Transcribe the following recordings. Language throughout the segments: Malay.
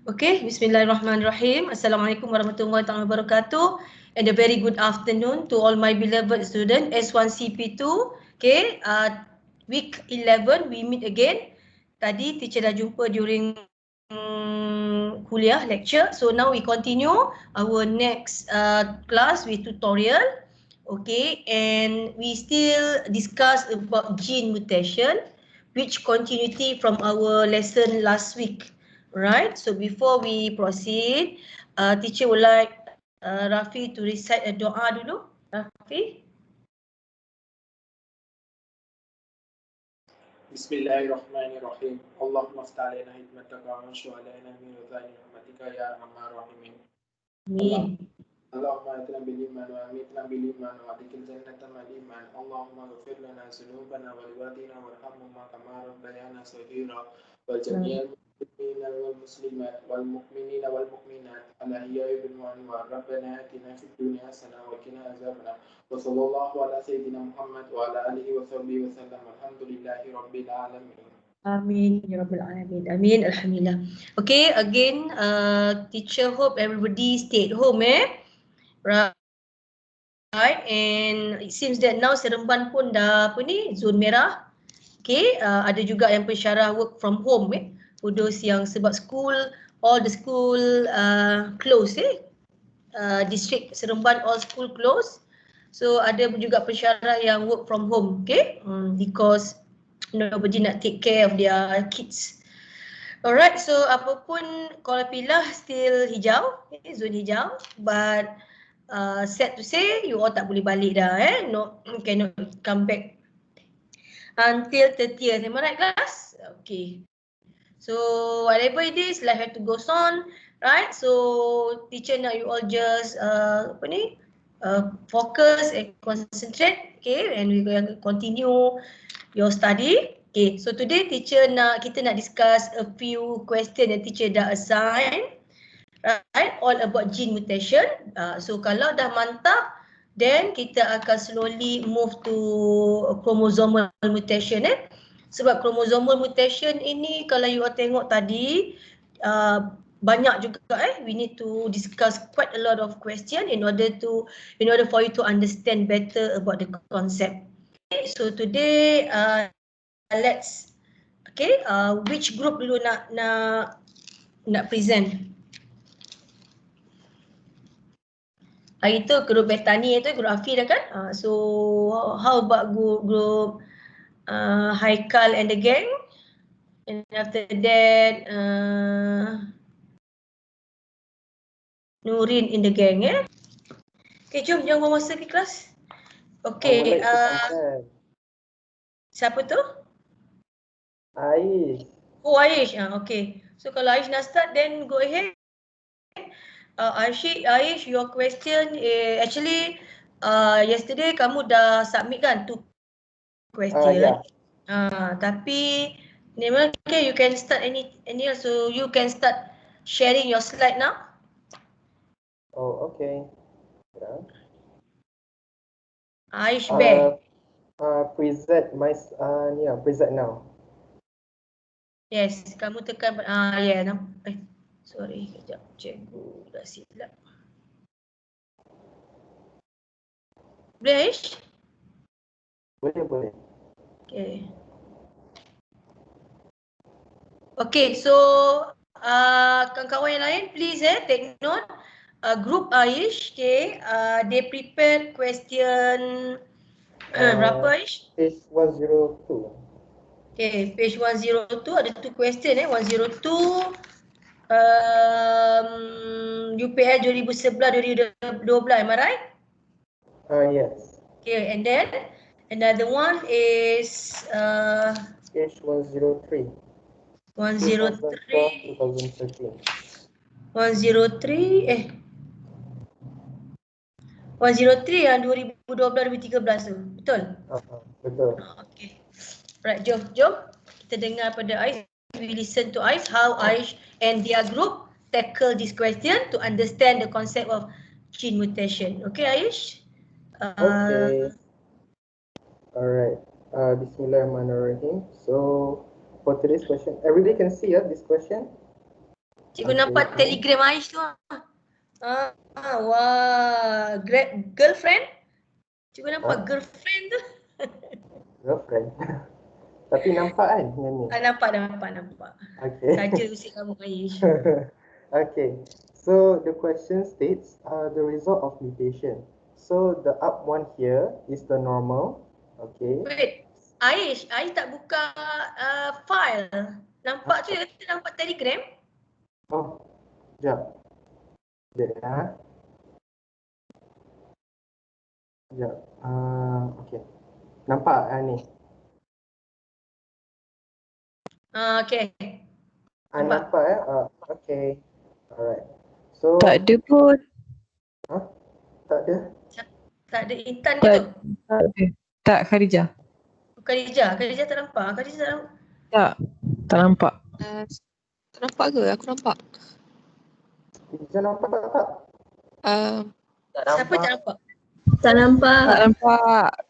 Okay, Bismillahirrahmanirrahim. Assalamualaikum warahmatullahi wabarakatuh. And a very good afternoon to all my beloved students S1CP2. Okay, week 11 we meet again. Tadi teacher dah jumpa during kuliah lecture. So now we continue our next class with tutorial. Okay, and we still discuss about gene mutation, which continuity from our lesson last week. Right, so before we proceed, teacher would like Rafi to recite a doa dulu. Rafi. Bismillahirrahmanirrahim. Allahumma aftah alaina hikmataka wa anshu alaina min wadhani rahmatika ya arhamar rahimin. Amin. Allahumma atina bil iman wa amitna bil iman wa adkhil jannata mal iman. Allahumma ighfir lana dhunubana wa liwalidina warhamhuma kama rabbayana saghira wa jami'al muslimina wal muslimat wal mu'minina wal mu'minat al ahya'i bil amwat. Rabbana atina fid dunya hasanah wa qina azabannar. Wa sallallahu ala sayyidina Muhammad wa ala alihi wa sahbihi wa sallam. Alhamdulillahi rabbil alamin. Amin ya rabbal alamin. Amin, alhamdulillah. Okay, again teacher hope everybody stay at home right, and it seems that now Seremban pun dah zone merah. Okay, ada juga yang pensyarah work from home for those yang sebab school, all the school close district Seremban all school close. So ada juga pensyarah yang work from home, okay, because nobody nak take care of their kids. Alright, so apapun Kuala still hijau, zone hijau, but sad to say you all tak boleh balik dah no, cannot come back until 30th. Am I right, class? Okay. So whatever it is, life have to go on, right? So teacher nak you all just focus and concentrate, okay? And we going to continue your study. Okay, so today kita nak discuss a few question that teacher dah assign, right? All about gene mutation. So kalau dah mantap, then kita akan slowly move to chromosomal mutation Sebab chromosomal mutation ini kalau you all tengok tadi banyak juga we need to discuss quite a lot of question in order for you to understand better about the concept. Okay, so today let's which group dulu nak present? Hari tu grup Bethany itu grup Afi dah kan? So how about group Haikal and the gang? And after that Nurin in the gang Okay, jom jangan buang masa ke kelas. Okay, siapa tu? Aish. Oh, Aish. Okay. So kalau Aish nak start, then go ahead. Aish, your question actually yesterday kamu dah submit kan 2 question. Yeah. Tapi okay, you can start any so you can start sharing your slide now. Oh, okay. Yeah. Aish Bear. Present present now. Yes, kamu tekan sorry, kejap. Cikgu dah silap. Boleh, Aish? Boleh. Okay. Okay, so kawan-kawan yang lain please take note. Group Aish, okay, they prepared question berapa Aish? Page 102. Okay, page 102 ada 2 question 102 UPL 2011-2012, am I right? Yes. Okay, and then another one is Page 103. 103 2013. 103 yang 2012-2013 tu, betul? Betul. Okay. Right, jom kita dengar pada Aish. We listen to Aish, how Aish and their group tackle this question to understand the concept of gene mutation. Okay, Aish? Okay. Alright. Bismillahirrahmanirrahim. So for today's question, everybody can see this question. Cikgu Okay, nampak okay. telegram Aish tu. Wah, girlfriend? Cikgu nampak girlfriend tu. Girlfriend. Tapi nampak kan yang ni? Nampak. Okay. Saja usik kamu Aish. Okay. So the question states the result of mutation. So the up one here is the normal. Okay. Wait, Aish tak buka file. Nampak tu, nampak telegram? Oh, sekejap. Sekejap ya. Sekejap. Okay. Nampak ni? Okay. Nampak ya? Okay. Alright. So, Tak ada pun. tak ada? Tak ada Intan ke tu? Tak ada. Tak, Khadijah. Khadijah tak nampak. Tak nampak. Tak nampak ke? Aku nampak. Bisa nampak tak? Siapa tak nampak?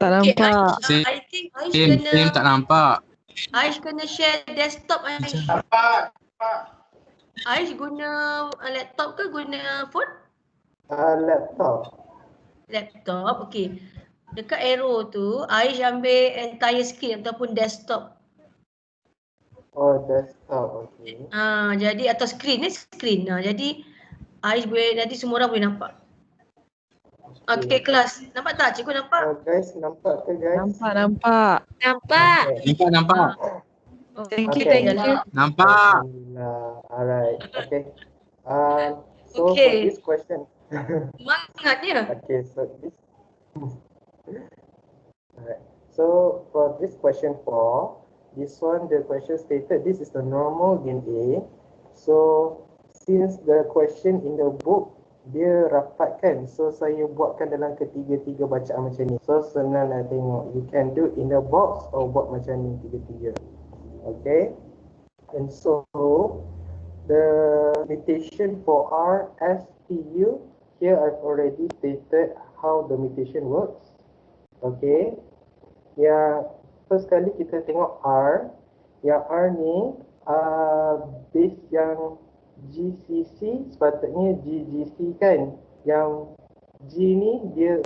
Tak nampak. Okay, I think Aish tak nampak. Aish kena share desktop Aish. Nampak. Aish guna laptop ke guna phone? Laptop. Laptop, okay. Dekat arrow tu, Aish ambil entire screen ataupun desktop. Oh, desktop. Okay. Jadi atau screen. Jadi Aish boleh, nanti semua orang boleh nampak. Okay, kelas. Nampak tak? Cikgu nampak? Guys, nampak ke guys? Nampak. Okay. Nampak. Thank you. Nampak. Alhamdulillah. Alright. Okay. So Okay. for this question. Semangatnya. Okay, so this. Alright. So for this question 4, this one the question stated this is the normal DNA. So since the question in the book dia rapatkan, so saya buatkan dalam ketiga-tiga bacaan macam ni. So senang nak tengok. You can do in the box or buat macam ni tiga-tiga. Okay. And so the mutation for RSTU, here I've already stated how the mutation works. Okay. Yang first kali kita tengok R. Yang R ni base yang GCC sepatutnya GGC kan. Yang G ni dia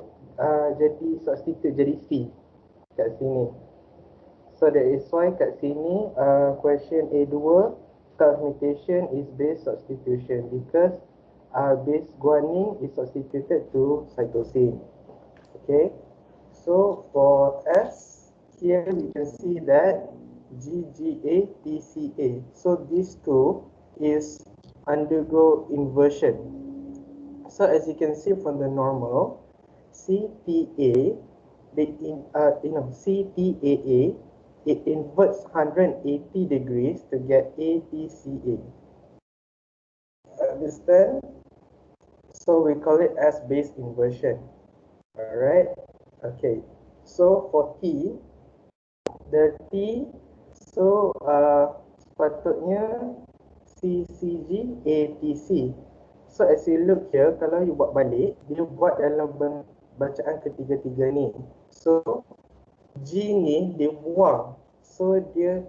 jadi substitute jadi C kat sini. So that is why kat sini question A2 start mutation is base substitution because base guanine is substituted to cytosine. Okay. So for S, here we can see that GGA, TCA. So these two is undergo inversion. So as you can see from the normal, CTAA, CTAA, it inverts 180 degrees to get ATCA. Understand? So we call it as base inversion. Alright. Okay. So for T, the T, so sepatutnya CCG, ATC. So as you look here, kalau you buat balik, dia buat dalam bacaan ketiga-tiga ni. So G ni dia buang. So dia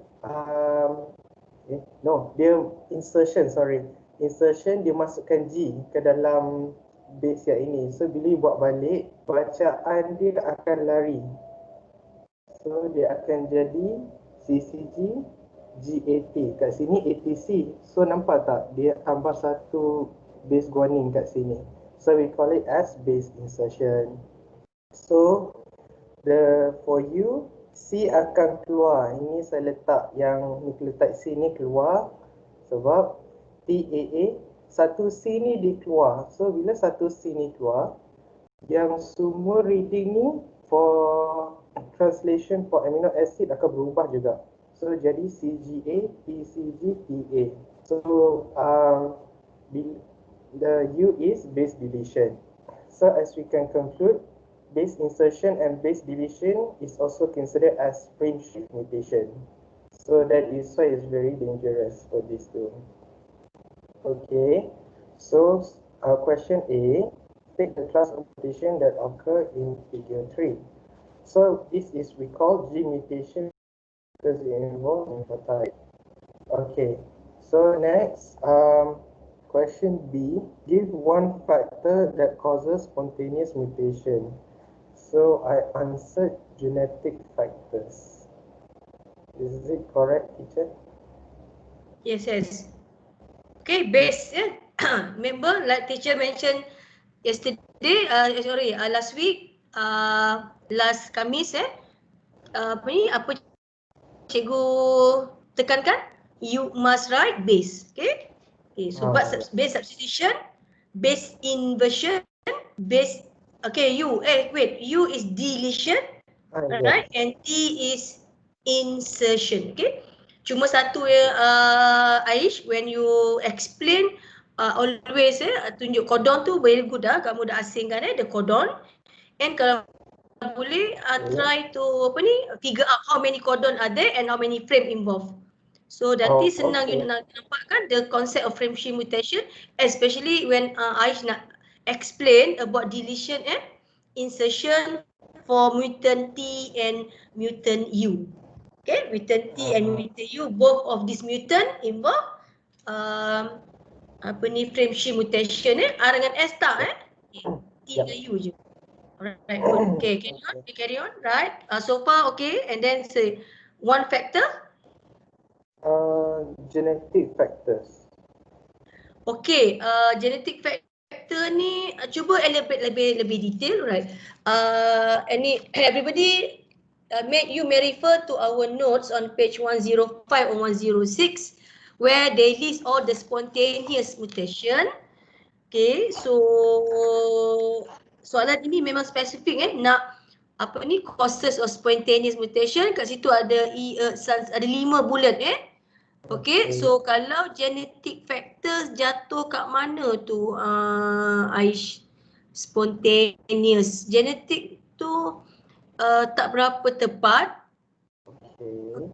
dia insertion, insertion dia masukkan G ke dalam base yang ini. So bila you buat balik, bacaan dia akan lari. So dia akan jadi CCG, GAT. Kat sini ATC. So nampak tak? Dia tambah satu base guanine kat sini. So we call it as base insertion. So for you, C akan keluar. Ini saya letak yang nucleotide C ni keluar sebab TAA, satu C ni dia keluar. So bila satu C ni keluar, yang semua reading ni for translation for amino acid akan berubah juga. So jadi CGA, TCG, TA. So the U is base deletion. So as we can conclude, base insertion and base deletion is also considered as frame shift mutation. So that is why it's very dangerous for these two. Okay, so question A, take the class of mutation that occur in figure 3. So this is we call gene mutation because it involves nucleotide. Okay. So next, question B. Give one factor that causes spontaneous mutation. So I answered genetic factors. Is it correct, teacher? Yes, yes. Okay, base. Remember, like teacher mentioned yesterday, last week, last Khamis, apa cikgu tekankan? You must write base. Okay. Okay. So base substitution, base inversion, base. Okay. U is deletion, right? And T is insertion. Okay. Cuma satu Aish, when you explain, always tunjuk codon tu very good kamu dah asingkan the codon, and kalau boleh try to figure out how many codon are there and how many frame involved. So nanti senang you nak nampakkan the concept of frame shift mutation, especially when Aish nak explain about deletion and insertion for mutant T and mutant U. Okay, mutant T and mutant U, both of these mutant involve frame shift mutation R dengan S tak T dengan U je. Alright, good. Okay, carry on, right? So far okay, and then say one factor. Genetic factors. Okay, genetic factor ni cuba elaborate lebih detail, right? Everybody you may refer to our notes on page 105 or 106 where they list all the spontaneous mutation. Okay, so soalan ini memang spesifik nak causes of spontaneous mutation. Kat situ ada 5 bullet Okay, so kalau genetic factors jatuh kat mana tu Aish? Spontaneous. Genetic tu tak berapa tepat.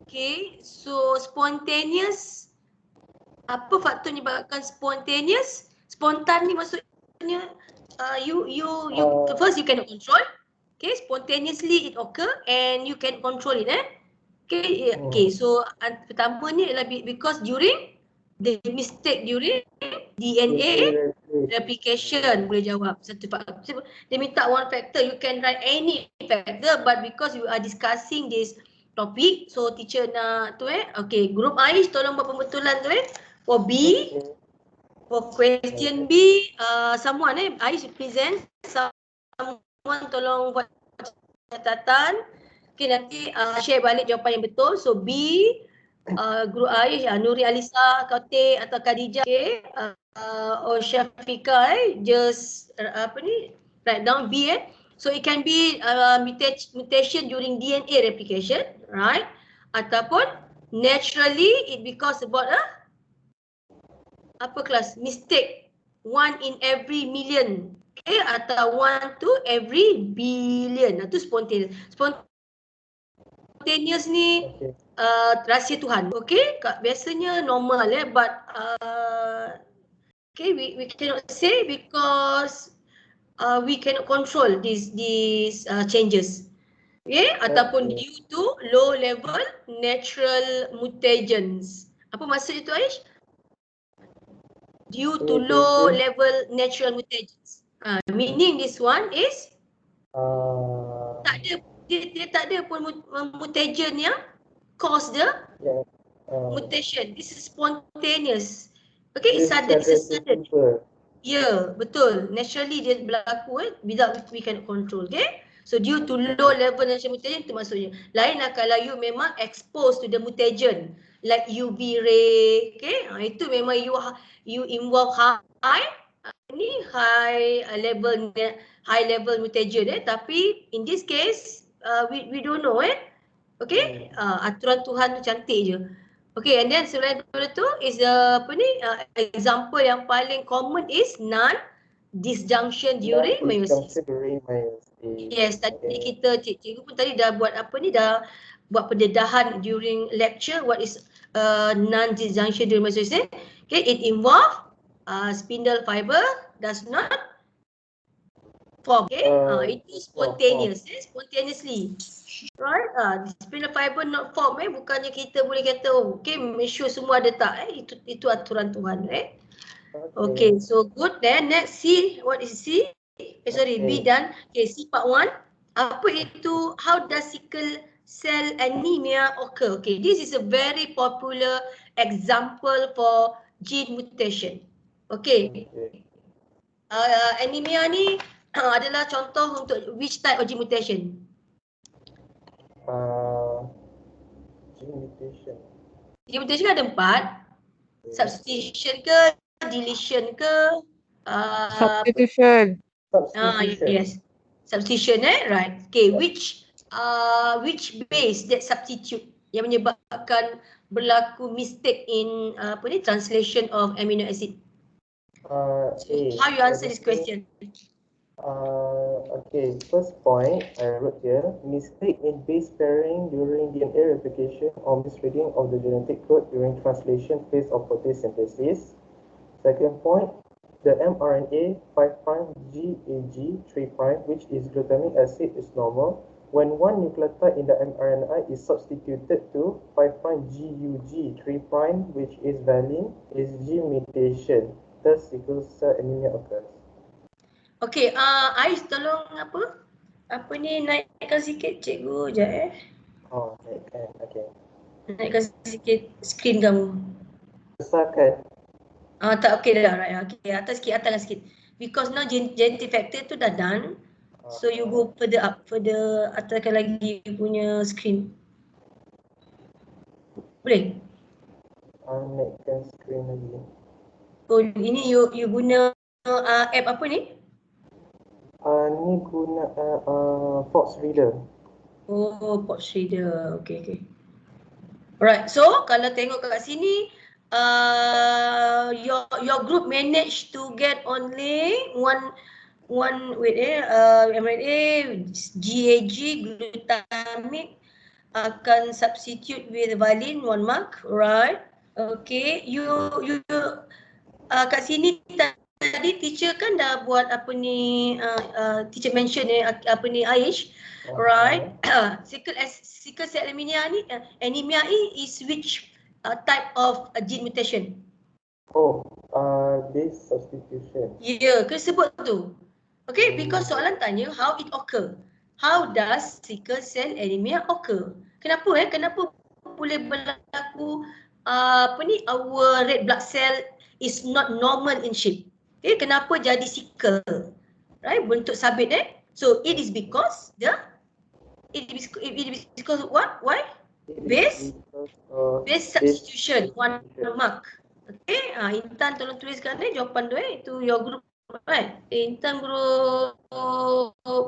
Okay, so spontaneous, apa faktor menyebabkan spontaneous? Spontan ni maksudnya you first you cannot control. Okay, spontaneously it occur and you can control it Okay, so pertama ni adalah because during the mistake during DNA replication, boleh jawab satu faktor. Dia minta one factor, you can write any factor, but because you are discussing this topic, so teacher nak tu okay, group Aish tolong buat pembetulan tu for B. For question B, someone Aish present, someone tolong buat catatan. Okay, nanti share balik jawapan yang betul. So B, guru Aish, Nuri Alisa, Kautik atau Khadijah, okay, or Syafiqah, just write down B So it can be mutation during DNA replication, right? Ataupun naturally it because about mistake 1 in every million, okay, atau 1 to every billion. Itu spontaneous. Spontaneous ni rahsia Tuhan. Okay, biasanya normal but okay, we cannot say because we cannot control these changes. Okay, ataupun due to low level natural mutagens. Apa maksud itu Aish? Due to low level natural mutagens. Meaning this one is dia tak ada pun mutagen yang cause the mutation. This is spontaneous. Okay, it's sudden. Yeah, betul. Naturally dia berlaku without we can control. Okay, so due to low level natural mutation itu maksudnya. Lainlah kalau you memang exposed to the mutagen like UV ray, okay, itu memang you involve high level mutagen tapi in this case we don't know okay, aturan Tuhan tu cantik je. Okay, and then selain daripada tu is example yang paling common is non-disjunction during meiosis. Yes, tadi kita cikgu pun tadi dah buat dah buat pendedahan during lecture what is non-disjunction during meiosis. Okay, it involve spindle fiber does not form. Okay, itu spontaneous, spontaneously. Right, spinal fiber not form, bukannya kita boleh kata, okay, make sure semua ada tak, itu aturan Tuhan, Okay, so good. Then next C, what is C? B dan C part 1. Apa itu, how does sickle cell anemia occur? Okay, this is a very popular example for gene mutation. Okay. Anemia ni adalah contoh untuk which type of gene mutation? Gene mutation. Gene mutation kan ada 4. Substitution ke, deletion ke? Substitution. Yes. Substitution, right. Okay, which base that substitute yang menyebabkan berlaku mistake in translation of amino acid? How you answer this question? Okay, first point I wrote here, mistake in base pairing during DNA replication or misreading of the genetic code during translation phase of photosynthesis. Second point, the mRNA 5' GAG 3', which is glutamic acid, is normal when one nucleotide in the mRNA is substituted to 5' GUG 3', which is valine, is gene mutation. Thus, sickle cell anemia occurs. Okay, Ais tolong naikkan sikit cikgu sekejap Naikkan, okay. Naikkan sikit skrin kamu. Besarkan. Tak, okay dah, right. Okay, atas sikit. Because now genetic factor tu dah done. So you go further up, ataskan lagi you punya screen. Boleh? Naikkan screen lagi. Oh, ini you guna app apa ni? Ni guna Fox Reader. Oh, Fox Reader. Okay. Alright, so kalau tengok kat sini, your group managed to get only one mRNA GAG glutamic akan substitute with valine 1 mark, right? Okay, you kat sini tadi teacher kan dah buat teacher mention Aish, right? Sickle cell anemia is which type of gene mutation? Base substitution. Ya, kena sebut tu. Okay, because soalan tanya how it occur. How does sickle cell anemia occur? Kenapa boleh berlaku our red blood cell is not normal in shape. Okay, kenapa jadi sickle? Right, bentuk sabit So it is because what? Why? Base substitution 1 mark. Okay, Intan tolong tuliskan jawapan tu itu your group, right? Intan group,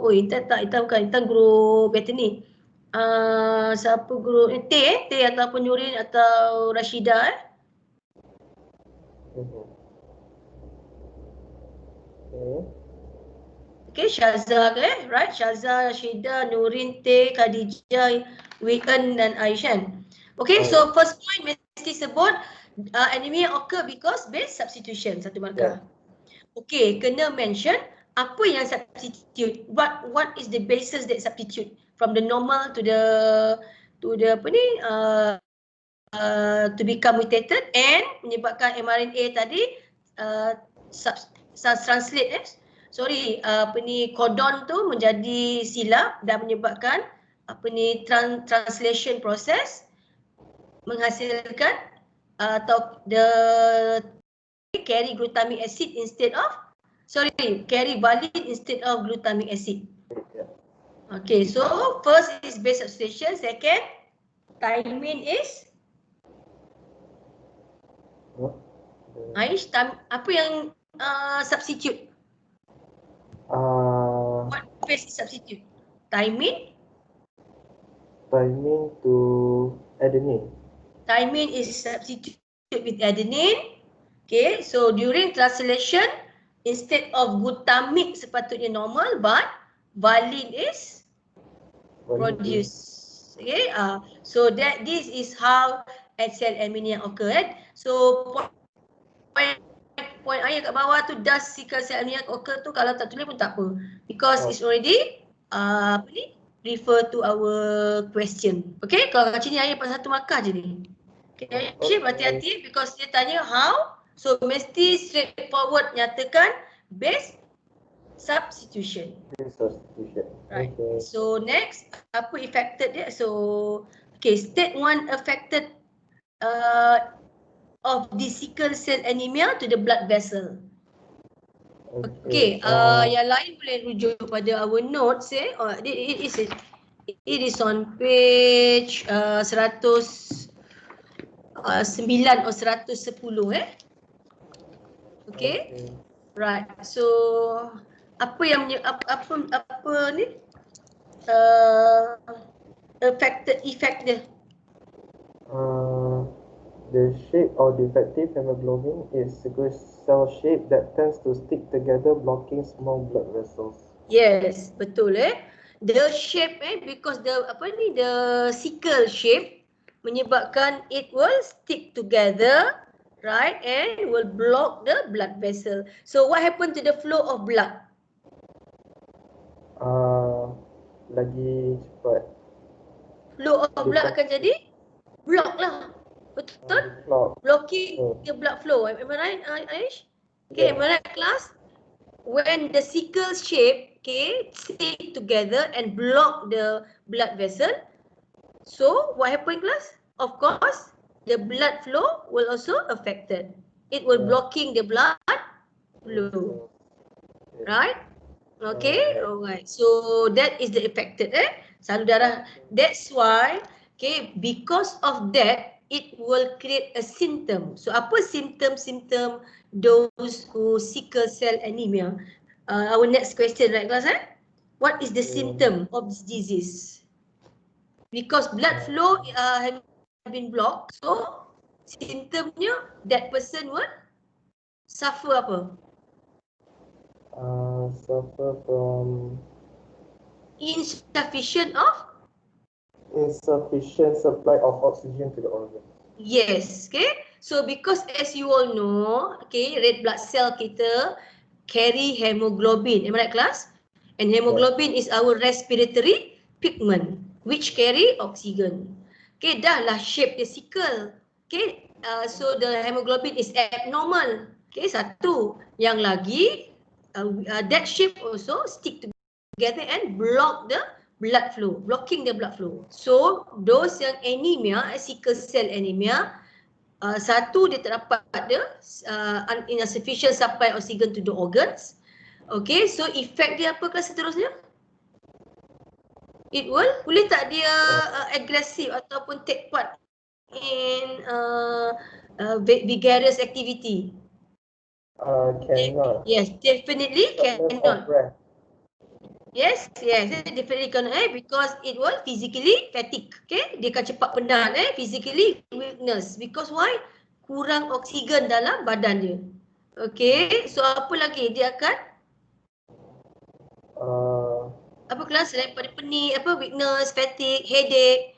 Intan bukan, Intan group Bethany. Siapa group T ataupun Nurin atau Rashida Okay, Syazah right? Syazah, Rashida, Nurin, T, Khadijah, Wian dan Aishan. Okay, so first point mesti sebut anemia occur because base substitution, 1 markah. Okay, kena mention apa yang substitute, what is the basis that substitute from the normal to the to become mutated and menyebabkan mRNA tadi translate codon tu menjadi silap dan menyebabkan translation process menghasilkan atau the carry glutamic acid instead of carry valine instead of glutamic acid. Okay, so first is base substitution, second thymine is Aish, apa yang substitute? What base is substitute? Thymine to adenine. Thymine is substituted with adenine. Okay, so during translation, instead of glutamic sepatutnya normal, but valine is produced. Okay, so this is how cell anemia occurred. So point ayat kat bawah tu, does sickle cell anemia occur tu, kalau tak tulis pun tak apa. Because it's already apa ni, refer to our question. Okay, kalau kat sini ayat 1 markah je ni. Okay, Syif hati-hati because dia tanya how, so mesti straightforward nyatakan base substitution. Substitution. Right. Okay. So next, apa affected dia? So, okay, state 1 affected of the sickle cell anemia to the blood vessel. Okay, yang lain boleh rujuk pada our notes it is on page 109 or 110 Okay. Right. So apa yang apa ni affected effect dia? The shape of defective hemoglobin is sickle cell shape that tends to stick together, blocking small blood vessels. Yes, betul The shape because the sickle shape menyebabkan it will stick together, right, and will block the blood vessel. So what happened to the flow of blood? Lagi cepat. Flow of blood akan jadi block lah. Betul? Blocking the blood flow. Am I right, Aish? Okay, am I right, class? When the sickle shape, stick together and block the blood vessel, so what happen, class? Of course, the blood flow will also affected. It will blocking the blood flow. Right? Okay, alright. So that is the affected, salur darah. That's why, because of that, it will create a symptom. So apa symptom those who sickle cell anemia? Our next question, right, class? What is the symptom of this disease? Because blood flow have been blocked, so symptomnya that person will suffer apa? Suffer from Insufficient supply of oxygen to the organ. Yes, so because as you all know, red blood cell kita carry hemoglobin, am I right, class? And hemoglobin is our respiratory pigment which carry oxygen. Dah lah shape dia sickle. So the hemoglobin is abnormal. Satu. Yang lagi, that shape also stick together and block the blood flow, blocking the blood flow. So those yang anemia, sickle cell anemia, satu dia terdapat insufficient supply oxygen to the organs. Okay, so effect dia apa kelas seterusnya? It will, boleh tak dia aggressive ataupun take part in vigorous activity? Cannot. Yes, definitely cannot. Yes, definitely cannot because it will physically fatigue. Dia akan cepat penat physically weakness. Because why? Kurang oksigen dalam badan dia. So apa lagi dia akan apa kelas selain pada pening, weakness, fatigue, headache.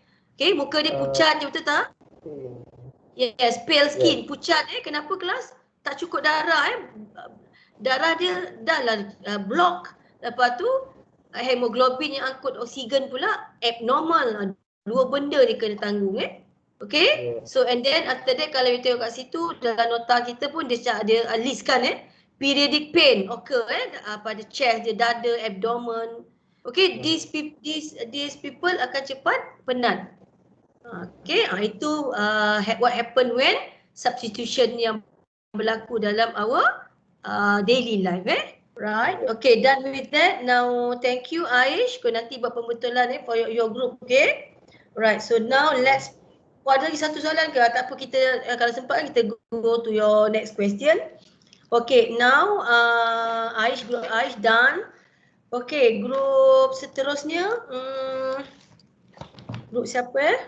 Muka dia pucat je, betul tak? Yes, pale skin, pucat kenapa kelas? Tak cukup darah darah dia dah lah block. Lepas tu hemoglobin yang angkut oksigen pula abnormal. Dua benda dia kena tanggung so and then after that kalau you tengok kat situ dalam nota kita pun dia listkan periodic pain occur pada chest dia, dada, abdomen. These people akan cepat penat. Itu what happen when substitution yang berlaku dalam our daily life right. Done with that. Now thank you Aish, kau nanti buat pembetulan for your group. Right, so now let's ada lagi satu soalan ke? Tak apa, kita kalau sempat kita go to your next question. Now Aish, group Aish done. Group seterusnya group siapa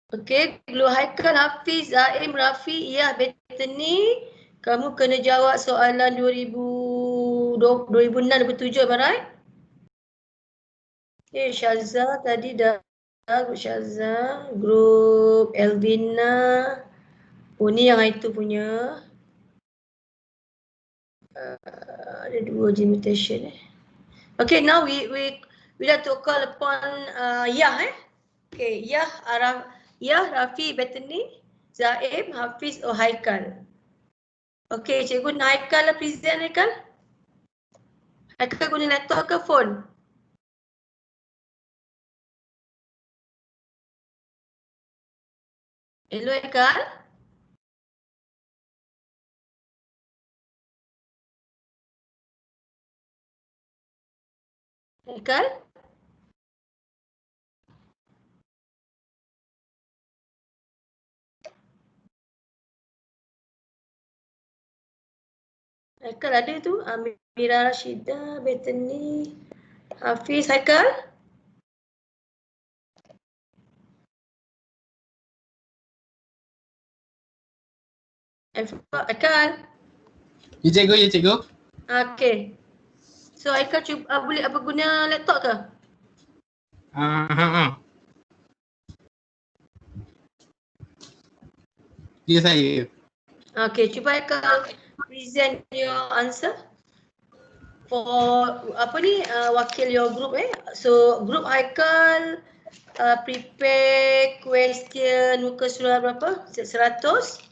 Okey, Guru Haikal, Hafiz, Zaim, Rafi, Iyah, Bethany. Kamu kena jawab soalan 2006-2007, right? Okay, Syazah tadi dah. Grup Syazah, grup Elvina. Oh, ni yang itu punya. Ada 2 gene mutation Okay, now we like to call upon Yah Okay, Yah, Rafi, Bethany, Zaim, Hafiz, or Haikal. Okay, cikgu guna Haikal lah, present Haikal. Haikal guna laptop ke phone? Hello Haikal. Haikal? Haikal ada tu, Amira Rashidah, Bethany, Hafiz, Haikal? Haikal? Ya cikgu. Okay. So Haikal cuba boleh apa guna laptop ke? Ya saya. Okay, cuba Haikal present your answer for wakil your group So group Haikal prepare question muka surat berapa? 100.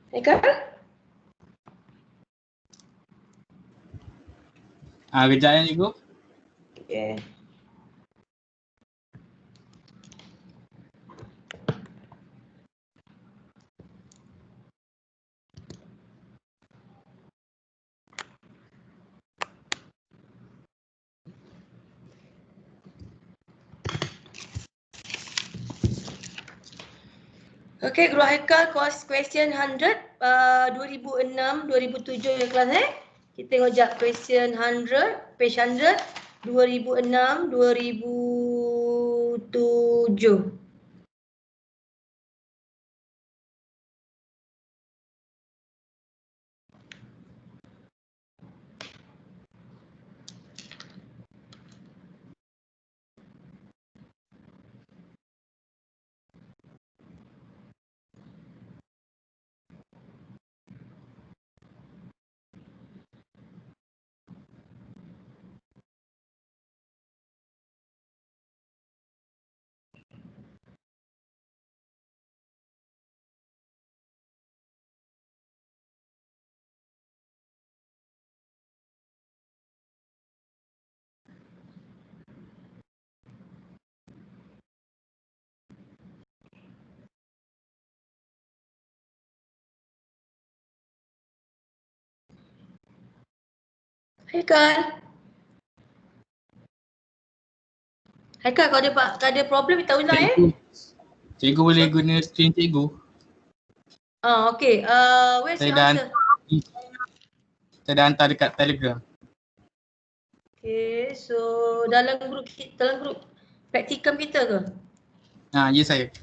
Haikal? Kejap ya cikgu. Okay. Okay, Guru Haikal question 100 2006-2007 ya kelas Kita tengok jap question 100 page 100 2006-2007. Haikal. Haikal, kalau ada problem kita ulang Cikgu boleh guna screen cikgu. Okay. Where's your answer? Saya dah hantar dekat Telegram. Okay, so dalam grup praktikum kita ke? Ya saya.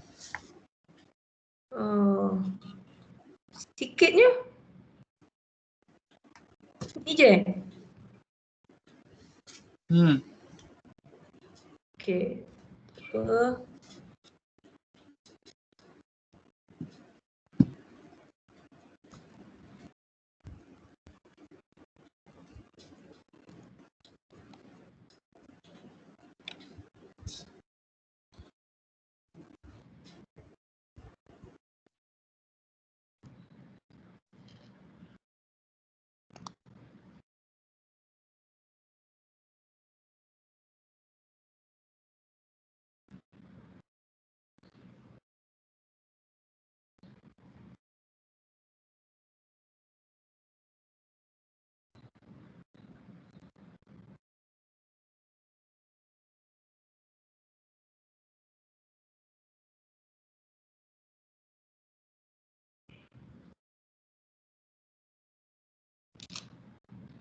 Sikitnya. Ni je. Okay. Apa?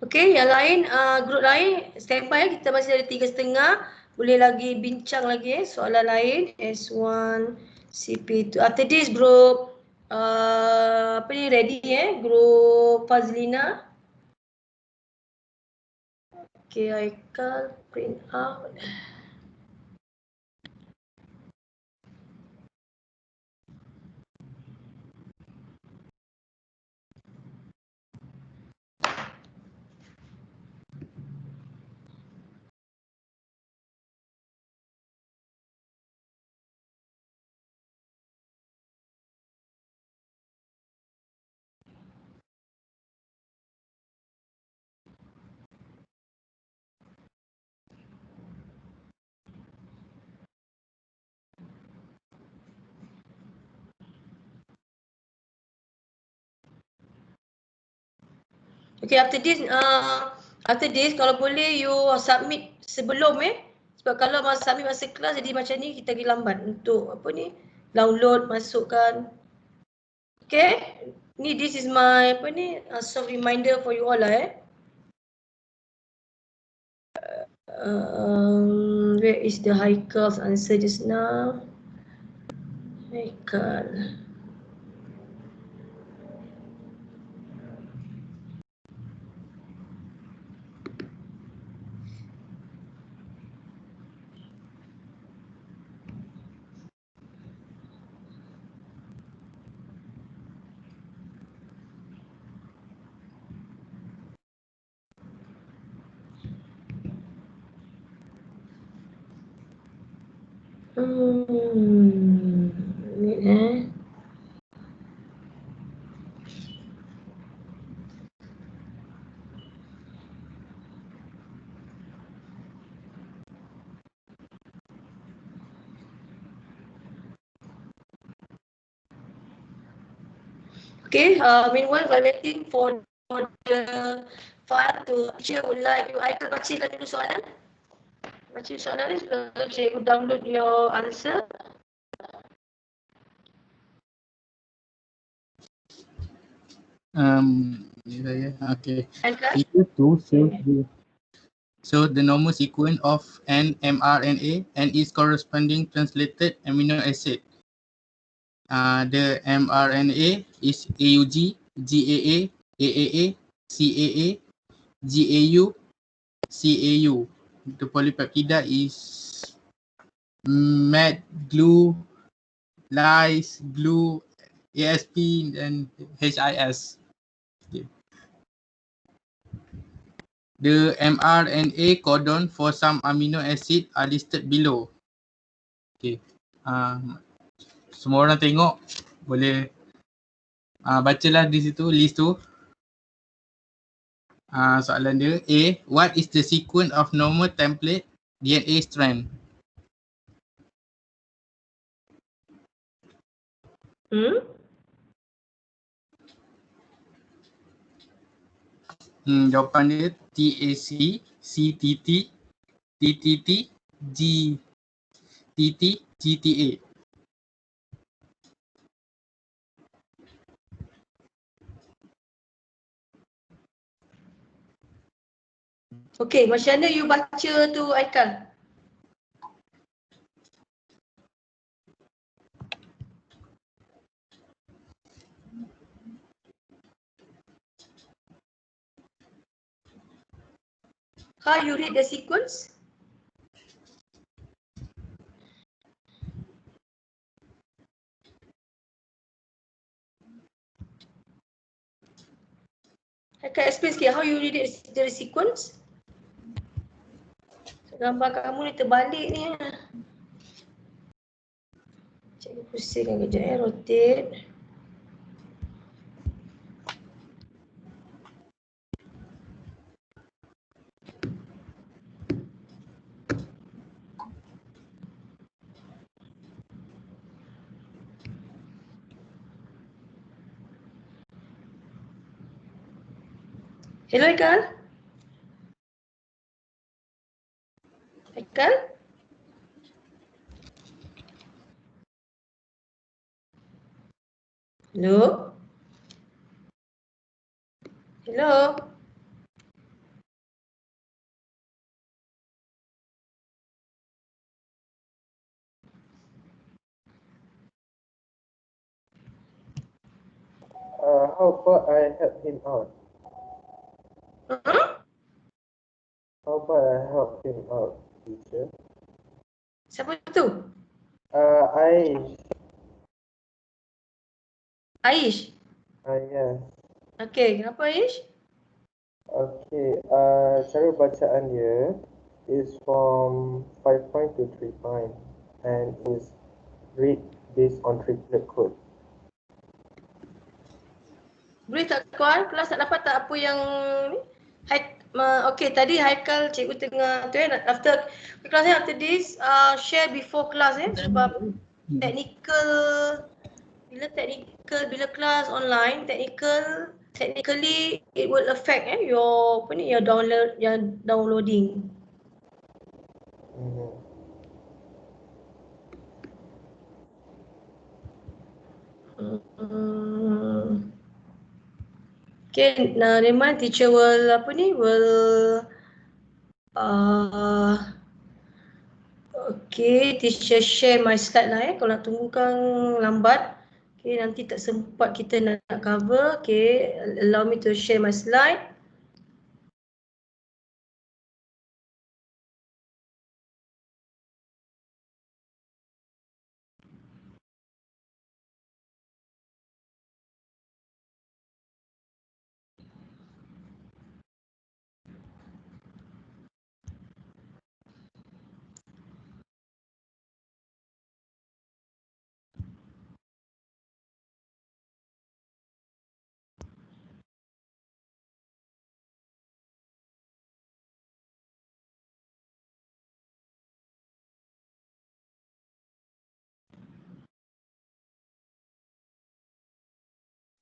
Okay, yang lain, grup lain standby, kita masih ada 3.30. Boleh lagi bincang lagi soalan lain. S1, CP2. After this group, apa ni, ready grup Fazlina. Okay, Haikal, print out. Okay, after this kalau boleh you submit sebelum sebab kalau submit masa kelas jadi macam ni kita lagi lambat untuk apa ni, download, masukkan. Okay, ni this is my apa ni, soft reminder for you all lah where is the Haikal's answer just now? Haikal. Ni Okay, meanwhile while waiting for the file to teacher would like you, I can bacakan dulu soalan. Baca soalan ni, cikgu download your answer. Okay. Haikal? Figure 2 shows the normal sequence of an mRNA and its corresponding translated amino acid. The mRNA is AUG, GAA, AAA, CAA, GAU, CAU. The polypeptide is MET, GLU, LYS, GLU, ASP, and HIS. Okay. The mRNA codon for some amino acid are listed below. Okay. Semua orang tengok, boleh bacalah di situ list tu. Soalan dia, A, what is the sequence of normal template DNA strand? Jawapan dia TAC, CTT, TTT, GTT, GTA. Okay, macam mana you baca tu Haikal? How you read the sequence? Haikal explain sikit, how you read the sequence? Gambar kamu ni terbalik ni. Cikgu pusingkan kejap rotate. Hello Haikal? Haikal? Hello? Hello? How about I help him out? Hmm? How about I help him out, teacher? Siapa tu? Aish. Aish. Yeah. Okay, kenapa Aish? Okay, cara bacaan dia is from 5 point to 3 point and is read based on triplet code. Boleh tak kawan? Kelas tak dapat tak apa yang ni? Okay, tadi Haikal cikgu tengah tu after kelas after this share before class sebab technical bila kelas online technically it will affect your your downloading. Okay, Reman teacher will okay, teacher share my slide lah kalau nak tunggukan lambat. Okay, nanti tak sempat kita nak cover. Okay, allow me to share my slide.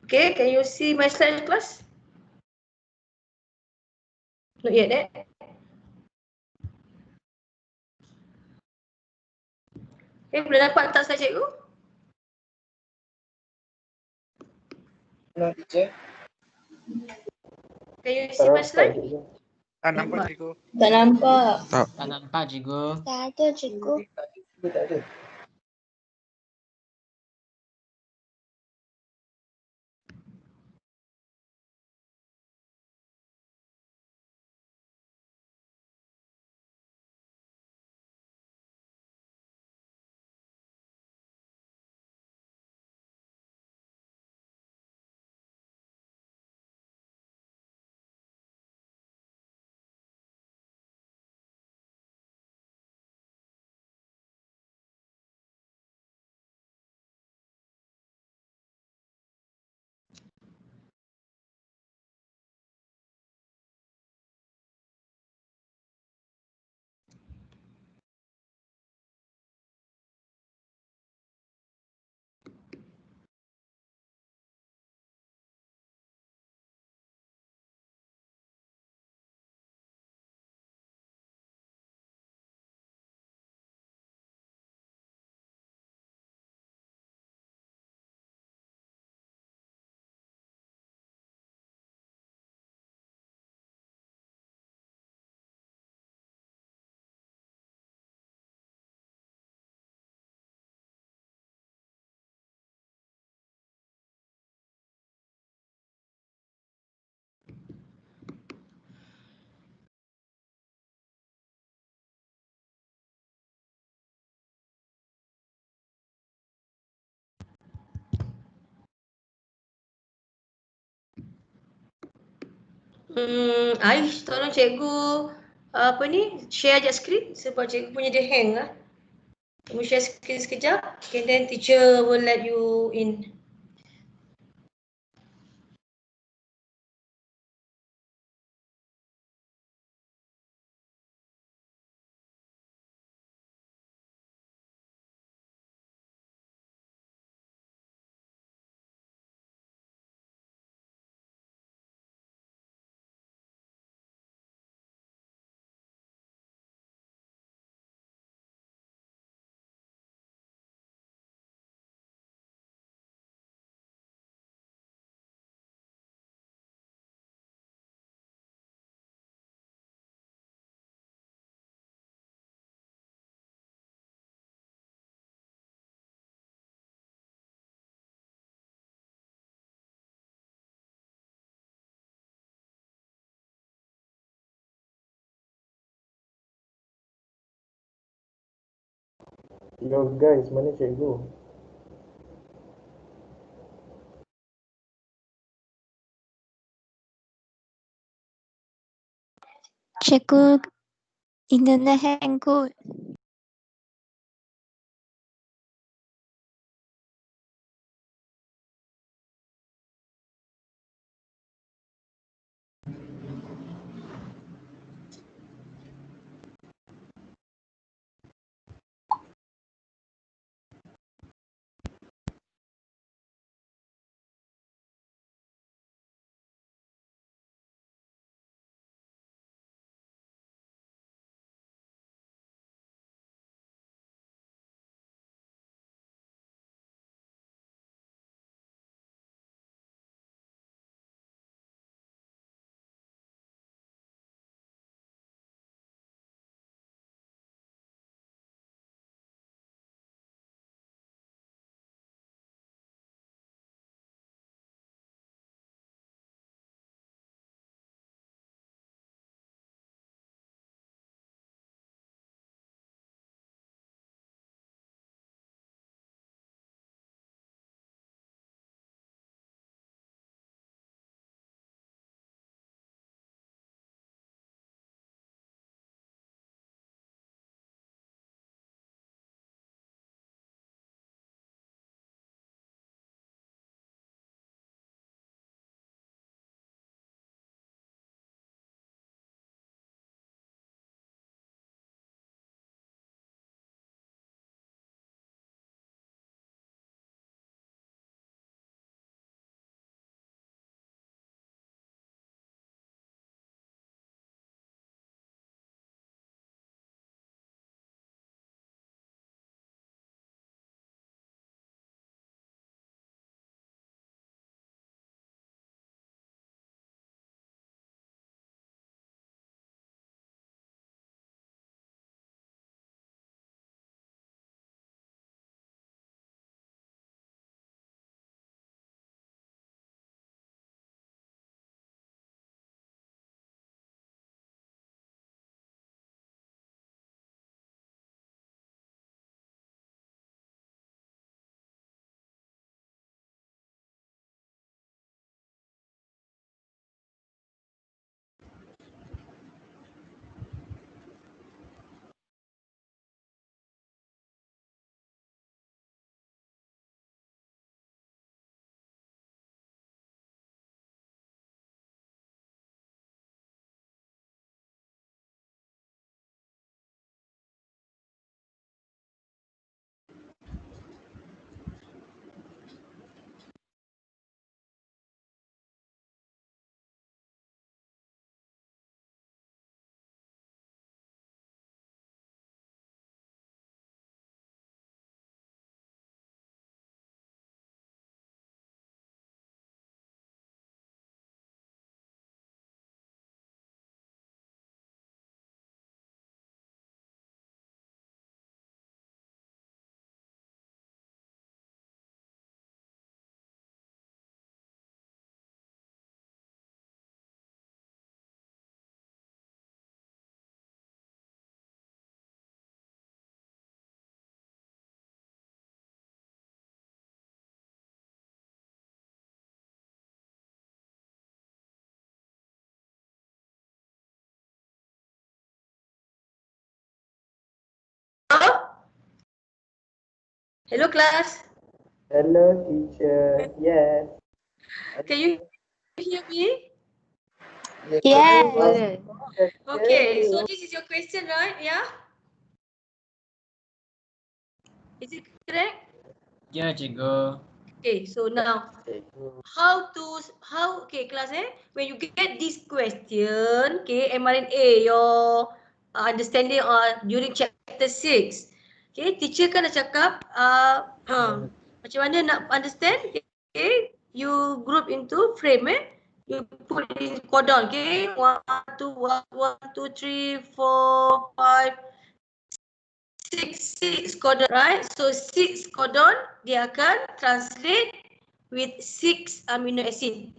Okay, can you see my slide class? Not yet Okay, boleh dapat tak slide cikgu? No, teacher. Can you see my slide? Tak nampak cikgu. Tak nampak. Tak nampak cikgu. Tak ada cikgu. Tak ada. Aish, tolong cikgu share je skrin sebab cikgu punya dia hang lah. Cikgu share skrin sekejap, okay, then teacher will let you in. Yo guys, mana cikgu? Cikgu, internet hang kot. Hello class. Hello teacher. Yes. Can you hear me? Yes. Okay, so this is your question, right? Yeah? Is it correct? Ya, cikgu. Okay, so now okay class when you get this question, okay, mRNA, your understanding during chapter 6. Okay, teacher kan dah cakap macam mana nak understand, okay, you group into frame you put in codon, okay, 1 2 3 4 5 6 codon, right? So 6 codon dia akan translate with 6 amino acid.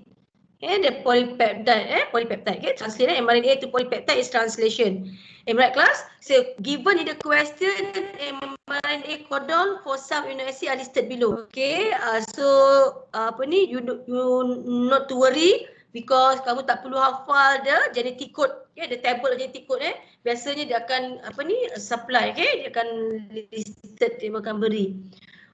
The polypeptide, okay, translation mRNA to polypeptide is translation. Am I right, class? So given in the question, mRNA codon for some amino acid are listed below. Okay, so you not to worry because kamu tak perlu hafal the genetic code, okay, the table genetic code. Biasanya dia akan supply, okay, dia akan listed, dia akan beri.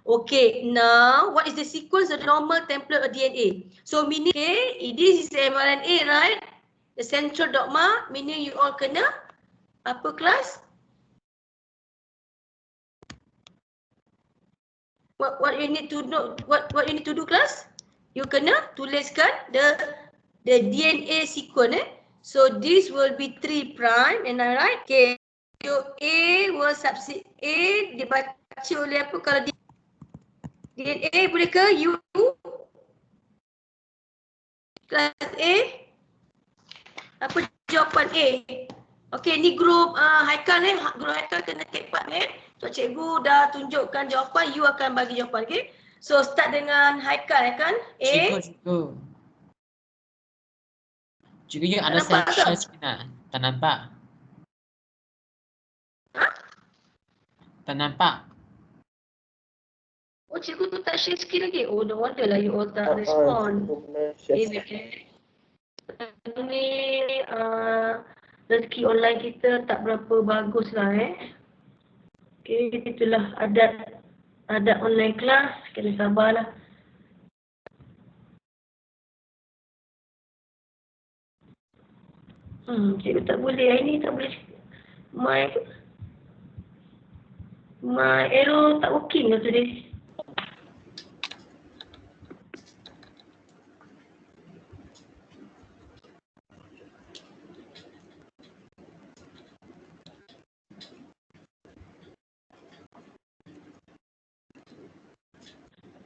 Okay, now what is the sequence of the normal template of DNA? So meaning, okay, this is the mRNA, right? The central dogma, meaning you all kena apa kelas? What you need to know? What you need to do, class? You kena tuliskan the DNA sequence. So this will be 3 prime, and I write. Okay. So A will substitute A dibaca oleh apa kalau DNA boleh ke U? Kelas A? Apa jawapan A? Okey, ni grup Haikal grup Haikal kena take part So cikgu dah tunjukkan jawapan, you akan bagi jawapan, okey? So start dengan Haikal kan? A. Cikgu you understand share screen tak? Tak nampak. Ha? Tak nampak. Oh, cikgu tu tak share screen lagi. Oh, no wonder lah you all tak respond. Ini rezeki online kita tak berapa bagus lah Okay, itulah adat online kelas. Kena sabarlah. Cikgu tak boleh. Hari ni tak boleh. My arrow tak working lah today.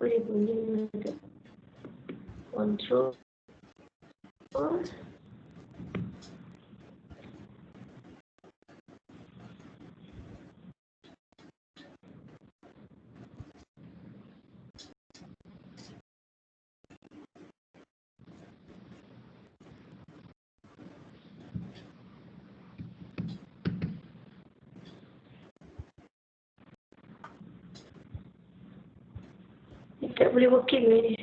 Boleh control. Tak boleh working ni.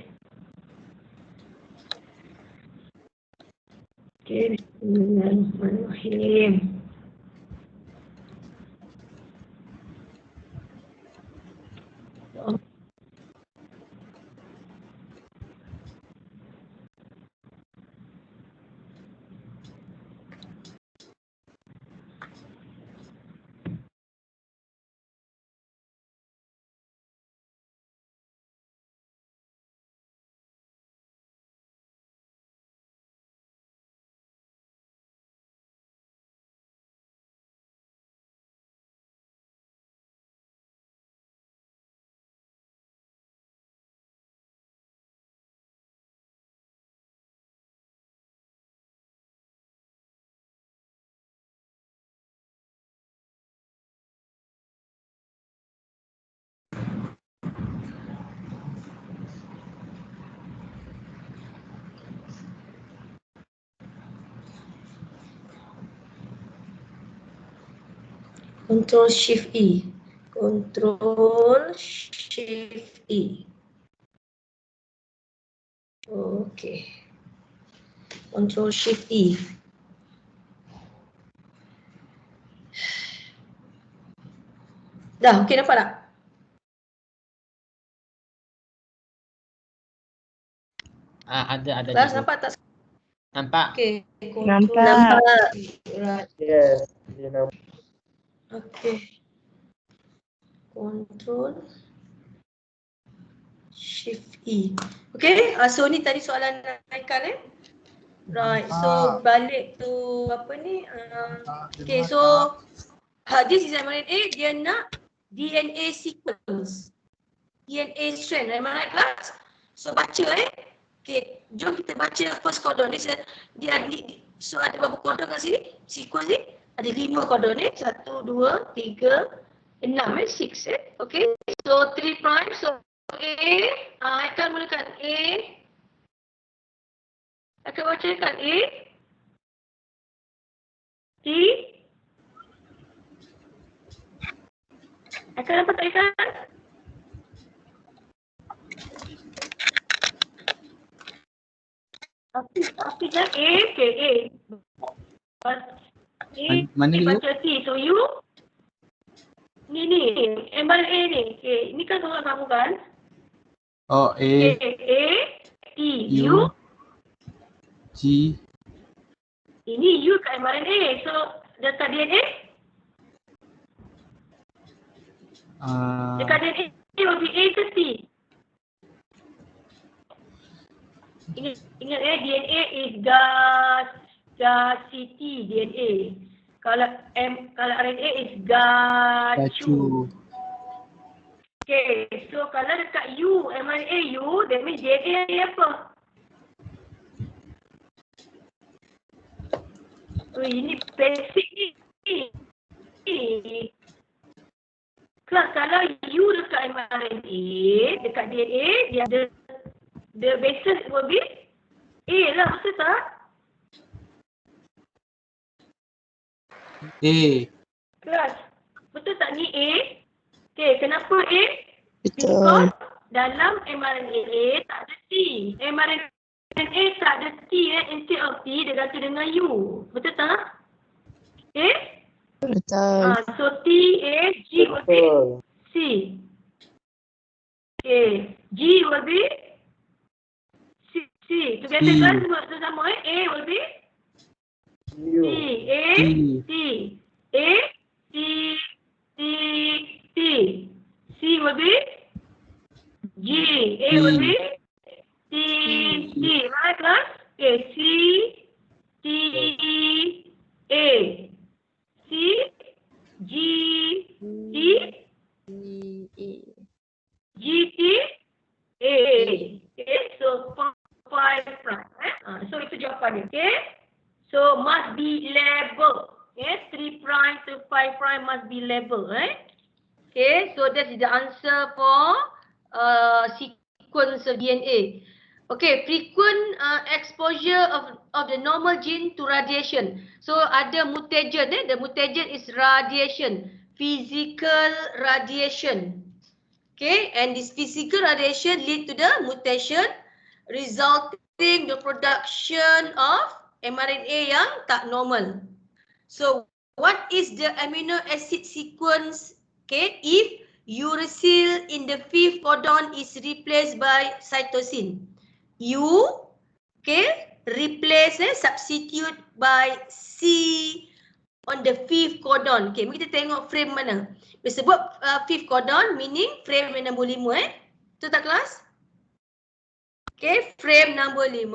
Okay, bismillahirrahmanirrahim. Control Shift E. Control Shift E. Okay. Control Shift E. Dah, okey nampak tak? Ada. Kelas nampak tak? Nampak. Okey. Nampak. Right. Yes, you know. Okay. Control Shift E. Okay, so ni tadi soalan Haikal Right, so balik to apa ni? Okay, so this is mRNA, dia nak DNA sequence. DNA strand, am I right class? So baca Okay, jom kita baca first codon. Dia so ada berapa codon kat sini? Sequence ni ada 5 codon 1, 2, 3, 6 6 Okay, so 3 prime, so A, Haikal mulakan A. Akan bacakan A, T. Akan dapat tak ikan? Api dan A, okay, A. Mana A you? baca T, so you ni, mRNA ni. Okay, ni kan soalan kamu kan? Oh, Okay, A, A, T, U. G, Ini U kat mRNA. So, dekat DNA? Dekat DNA will be A ke T? Ingat DNA is GACT DNA. Kalau RNA is GACU. Okay, so kalau dekat U, mRNA U, that means DNA ni apa? Oh, ini basic ni. Kelas kalau U dekat mRNA, dekat DNA, dia ada the basis will be A lah, betul tak? A. Kelas, betul tak ni A? Okay, kenapa A? Betul. Because dalam mRNA tak ada T. mRNA tak ada T instead of T, dia ganti dengan U. Betul tak? Okay? Betul. So T, A, G will be C. Okay, G will be C. Together kan sama A will be U. T. A, T. A, T, T, T. C will be G. A will be T, T. Right class? Okay, C, T, A. C, G, T, G, T, A. Okay, so 5 prime. So itu jawapannya. Okay, so must be labeled. Okay, 3 prime to 5 prime must be labeled. Okay, so that is the answer for sequence of DNA. Okay, frequent exposure of the normal gene to radiation. So ada mutagen. The mutagen is radiation, physical radiation. Okay, and this physical radiation lead to the mutation, resulting the production of mRNA yang tak normal. So, what is the amino acid sequence? Okay, if uracil in the 5th codon is replaced by cytosine, U, okay, replace substitute by C on the 5th codon. Okay, mari kita tengok frame mana. Dia sebut 5th codon meaning frame nombor 5 Betul tak kelas? Okay, frame nombor 5.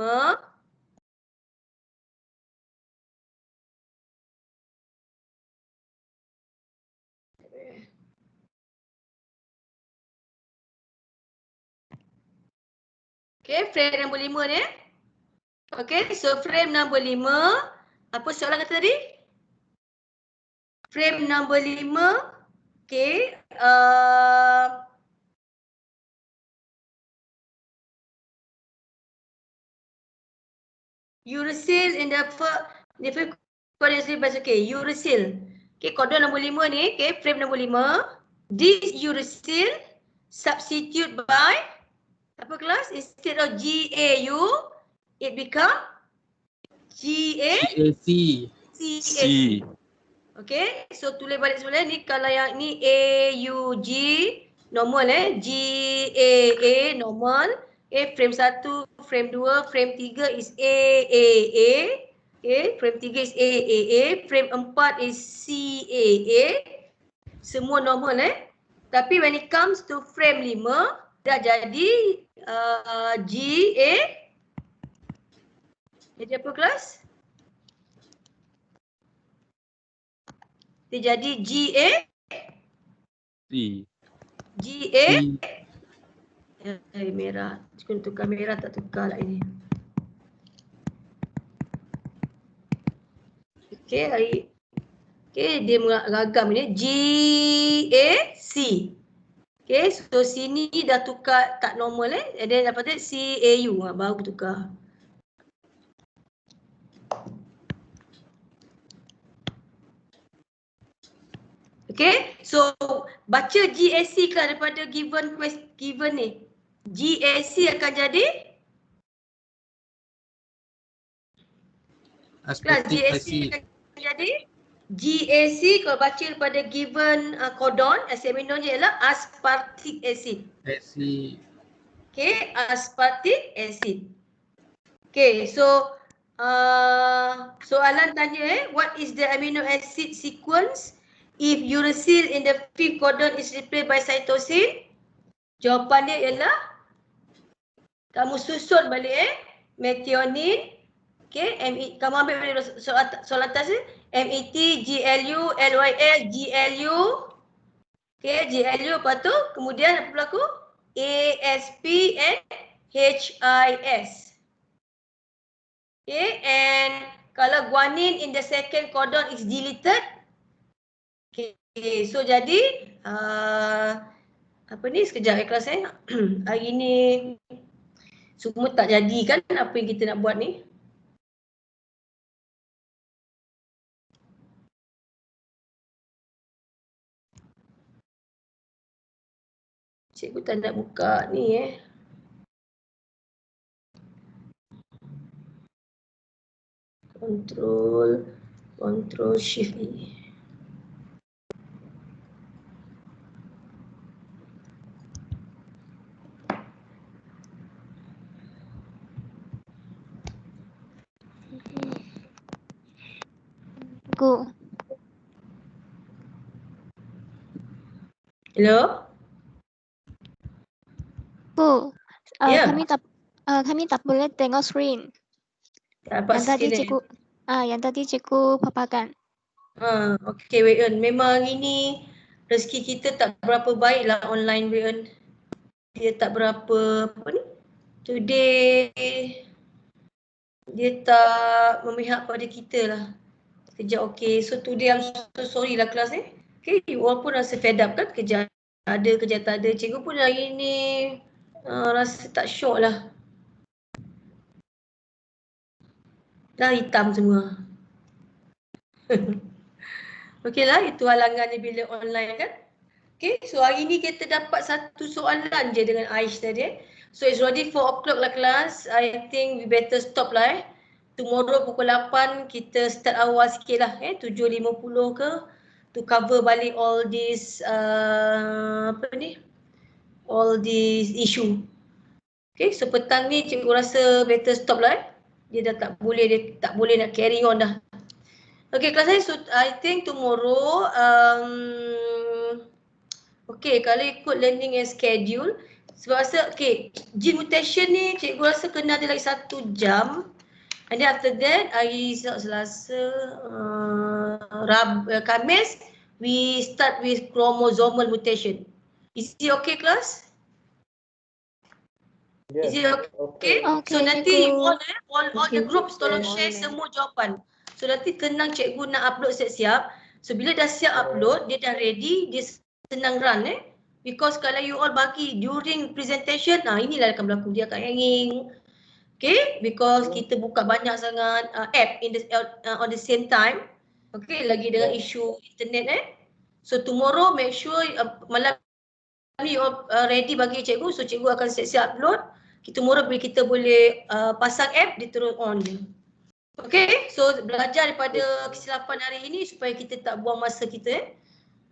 Okay, frame nombor 5 ni. Okay, so frame nombor 5. Apa soalan kata tadi? Frame nombor 5. Okay. Uracil in the first okay, uracil. Okay, kodon nombor 5 ni, okay, frame nombor 5. This uracil substitute by apa kelas? Instead of GAU, it become CAC. Okay, so tulis balik semula ni kalau yang ni AUG normal GAA normal. Okay, frame 1, frame 2, frame 3 is AAA. Okay, frame 3 is AAA, frame 4 is CAA. Semua normal Tapi when it comes to frame 5 dah jadi GA. Jadi apa kelas? Dia jadi GA. GA. Merah. Cuma tukar merah tak tukar lah ini. Okay, dia mengagam ni GAC. Okay, so sini dah tukar tak normal and then lepas tu CAU baru tukar. Okay, so baca GAC kan daripada given ni. GAC akan jadi Aspartic GAC acid. akan jadi GAC kalau baca daripada given codon acid aminonya ialah aspartic acid. Acid. Okay, aspartic acid. Okay, so soalan tanya what is the amino acid sequence if uracil in the fifth codon is replaced by cytosine? Jawapan dia ialah kamu susun balik methionine. Okay, kamu ambil balik soal atas ni. MET, GLU, LYS, GLU. Okay, GLU lepas tu kemudian apa berlaku? ASP and HIS. Okay, and kalau guanine in the second codon is deleted. Okay, so jadi apa ni sekejap kelas hari ni semua tak jadi kan apa yang kita nak buat ni. Cikgu tak nak buka ni Control Shift E. Go. Hello? Go. Ya. Kami tak boleh tengok screen. Yang tadi cikgu paparkan. Okay Wayan, memang ini rezeki kita tak berapa baik lah online Wayan. Dia tak berapa today dia tak memihak pada kita lah. Kerja okay, so today I'm so sorry lah kelas ni. Okay, you all pun rasa fed up kan, kerja ada, kerja tak ada. Cikgu pun hari ni rasa tak syok lah. Dah hitam semua. Okey lah, itu halangannya bila online kan. Okay, so hari ni kita dapat satu soalan je dengan Aish tadi. So it's already 4 o'clock lah kelas. I think we better stop lah Tomorrow pukul 8 kita start awal sikit lah 7.50 ke. To cover balik all this all this issue. Okay, so petang ni cikgu rasa better stop lah Dia tak boleh nak carry on dah. Okay, kelas saya, so I think tomorrow, okay, kalau ikut learning and schedule, sebab rasa, okay, gene mutation ni cikgu rasa kena ada lagi 1 jam. And then after that, hari Selasa, Khamis, we start with chromosomal mutation. Is it okay, class? Yes. Is it okay? So nanti all the groups tolong share semua jawapan. So nanti tenang cikgu nak upload siap-siap. So bila dah siap upload, dia dah ready, dia senang run Because kalau you all bagi during presentation, inilah akan berlaku, dia akan hanging. Okay, because kita buka banyak sangat app on the same time. Okay, lagi dengan isu internet So tomorrow make sure malam ni you all ready bagi cikgu. So cikgu akan siap-siap upload. Tomorrow kita boleh pasang app, dia terus on je. Okay, so belajar daripada kesilapan hari ini supaya kita tak buang masa kita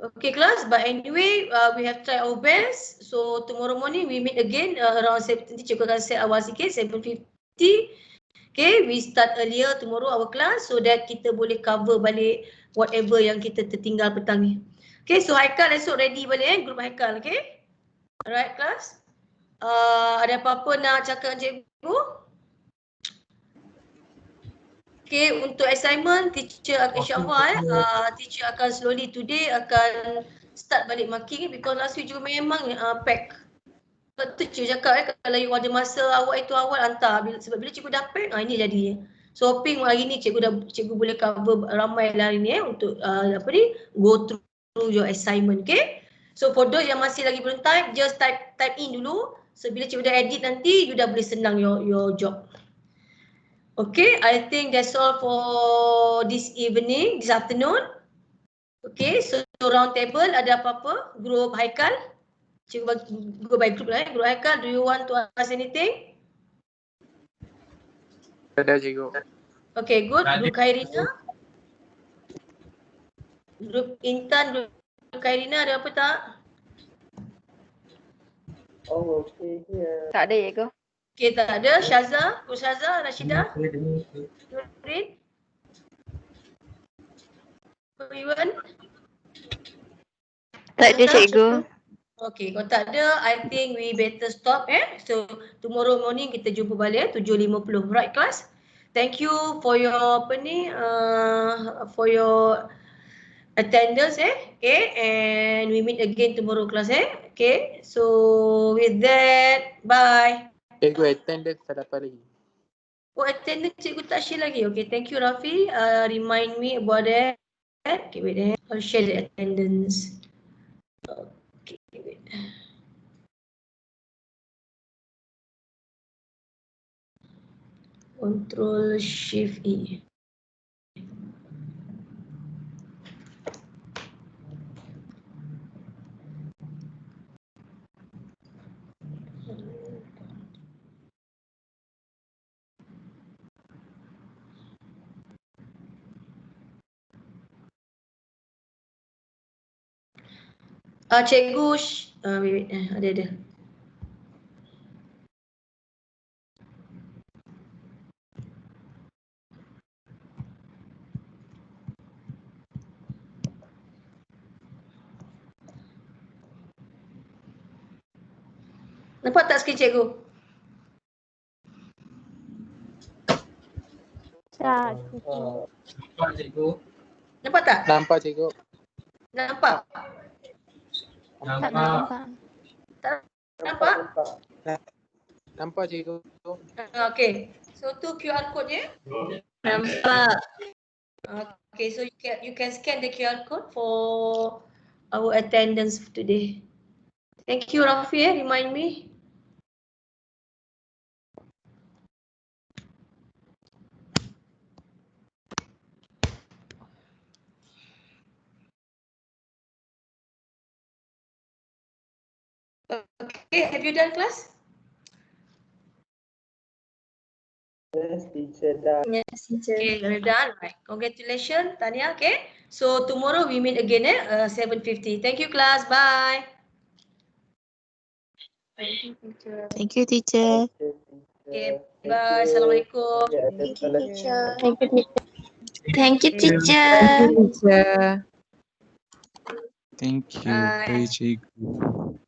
Okay class, but anyway we have tried our best. So tomorrow morning we meet again around 7:30. Cikgu akan set awal sikit 7:50. Okay, we start earlier tomorrow our class so that kita boleh cover balik whatever yang kita tertinggal petang ni. Okay, so Haikal esok ready balik group Haikal, okay? Alright class. Ada apa-apa nak cakap dengan cikgu? Okay, untuk assignment teacher insyaAllah teacher akan slowly today akan start balik marking because last week juga memang pack. Betul cikgu cakap kalau you ada masa awal itu awal hantar sebab bila cikgu dah pack ini jadinya. So hoping hari ni cikgu boleh cover ramai hari ni untuk go through your assignment, okay? So for those yang masih lagi belum type, just type in dulu. So bila cikgu dah edit nanti you dah boleh senang your job. Okay, I think that's all for this afternoon. Okay, so round table ada apa-apa? Group Haikal? Cikgu bagi go by group lah. Group Haikal, do you want to ask anything? Ada cikgu. Okay, good. Group Khairina? Group Intan, group Khairina ada apa tak? Oh, okay, here. Tak ada, cikgu. Okay, tak ada. Syaza, Group Syaza, Rashida? Nurin? Iwan? Tak ada, cikgu. Okay, kalau tak ada, I think we better stop So, tomorrow morning kita jumpa balik 7.50. Right, class? Thank you for your for your attendance Okay, and we meet again tomorrow class Okay, so with that, bye. Cikgu attendance tak dapat lagi. Oh, attendance cikgu tak share lagi. Okay, thank you Rafi. Remind me about that. Okay, wait I'll share the attendance. Okay, wait. Control Shift E. Cikgu, wait, ada. Nampak tak skrin cikgu? Nampak cikgu. Nampak tak? Nampak cikgu. Nampak? Tak Nampak. nampak. Nampak? Nampak cikgu. Okay. So tu QR code ya? Nampak. Okay, so you can scan the QR code for our attendance today. Thank you Rafi remind me. Okay, have you done class? Yes, teacher, done. Yes, teacher. Okay, you're done. Right. Congratulations, Tanya. Okay. So tomorrow we meet again 7:50. Thank you, class. Bye. Thank you, teacher. Okay. Bye. Assalamualaikum. Thank you, teacher. Thank you, teacher. Thank you, teacher. Teacher. Thank you. Bye. Bye, cikgu.